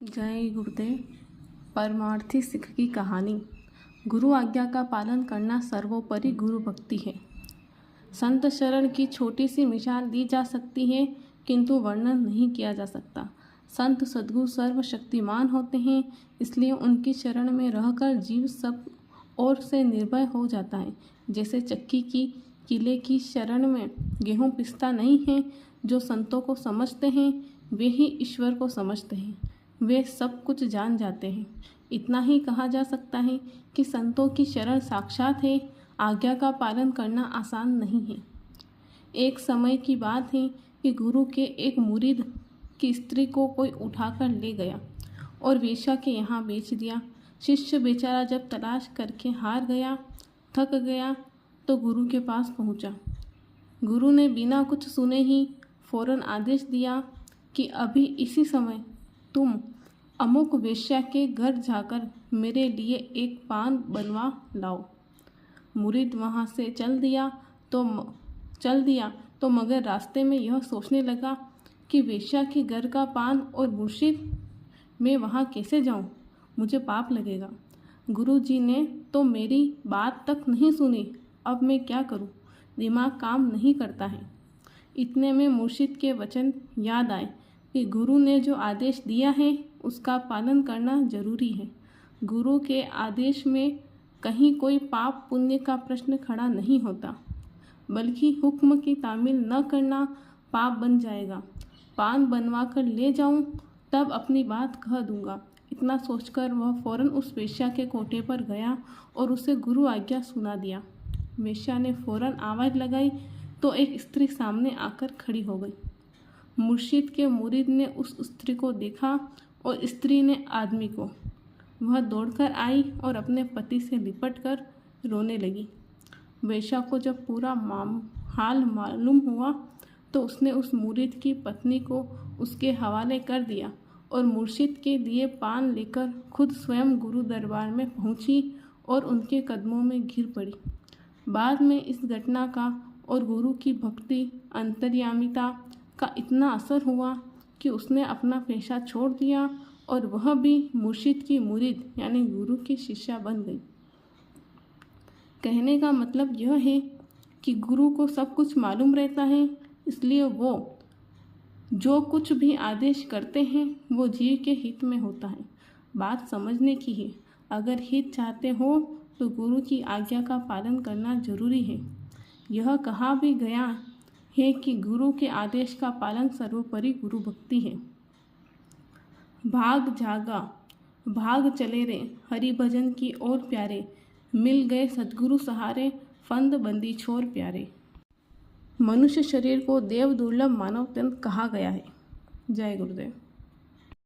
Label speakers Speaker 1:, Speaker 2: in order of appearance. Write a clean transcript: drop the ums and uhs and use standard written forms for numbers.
Speaker 1: जय गुरुदेव। परमार्थी सिख की कहानी। गुरु आज्ञा का पालन करना सर्वोपरि गुरु भक्ति है। संत शरण की छोटी सी मिसाल दी जा सकती है, किंतु वर्णन नहीं किया जा सकता। संत सद्गुरु सर्वशक्तिमान होते हैं, इसलिए उनकी शरण में रहकर जीव सब ओर से निर्भय हो जाता है। जैसे चक्की की किले की शरण में गेहूँ पिसता नहीं है। जो संतों को समझते हैं वे ही ईश्वर को समझते हैं, वे सब कुछ जान जाते हैं। इतना ही कहा जा सकता है कि संतों की शरण साक्षात है। आज्ञा का पालन करना आसान नहीं है। एक समय की बात है कि गुरु के एक मुरीद की स्त्री को कोई उठाकर ले गया और वेश्या के यहाँ बेच दिया। शिष्य बेचारा जब तलाश करके हार गया, थक गया, तो गुरु के पास पहुँचा। गुरु ने बिना कुछ सुने ही फौरन आदेश दिया कि अभी इसी समय तुम अमुक वेश्या के घर जाकर मेरे लिए एक पान बनवा लाओ। मुरीद वहाँ से चल दिया तो मगर रास्ते में यह सोचने लगा कि वेश्या के घर का पान और मुर्शिद, मैं वहाँ कैसे जाऊँ, मुझे पाप लगेगा। गुरु जी ने तो मेरी बात तक नहीं सुनी, अब मैं क्या करूँ, दिमाग काम नहीं करता है। इतने में मुर्शिद के वचन याद आए कि गुरु ने जो आदेश दिया है उसका पालन करना जरूरी है। गुरु के आदेश में कहीं कोई पाप पुण्य का प्रश्न खड़ा नहीं होता, बल्कि हुक्म की तामील न करना पाप बन जाएगा। पान बनवा कर ले जाऊं तब अपनी बात कह दूंगा। इतना सोचकर वह फौरन उस वेश्या के कोठे पर गया और उसे गुरु आज्ञा सुना दिया। वेश्या ने फौरन आवाज़ लगाई तो एक स्त्री सामने आकर खड़ी हो गई। मुर्शिद के मुरीद ने उस स्त्री को देखा और स्त्री ने आदमी को। वह दौड़कर आई और अपने पति से लिपटकर रोने लगी। वेश्या को जब पूरा हाल मालूम हुआ तो उसने उस मुरीद की पत्नी को उसके हवाले कर दिया और मुर्शिद के दिए पान लेकर खुद स्वयं गुरु दरबार में पहुंची और उनके कदमों में गिर पड़ी। बाद में इस घटना का और गुरु की भक्ति अंतर्यामिता का इतना असर हुआ कि उसने अपना पेशा छोड़ दिया और वह भी मुर्शिद की मुरीद यानी गुरु की शिष्या बन गई। कहने का मतलब यह है कि गुरु को सब कुछ मालूम रहता है, इसलिए वो जो कुछ भी आदेश करते हैं वो जीव के हित में होता है। बात समझने की है। अगर हित चाहते हो तो गुरु की आज्ञा का पालन करना जरूरी है। यह कहा भी गया है कि गुरु के आदेश का पालन सर्वोपरि गुरु भक्ति है। भाग जागा भाग चले रे हरि भजन की ओर प्यारे, मिल गए सद्गुरु सहारे फंद बंदी छोर प्यारे। मनुष्य शरीर को देव दुर्लभ मानव तन कहा गया है। जय गुरुदेव।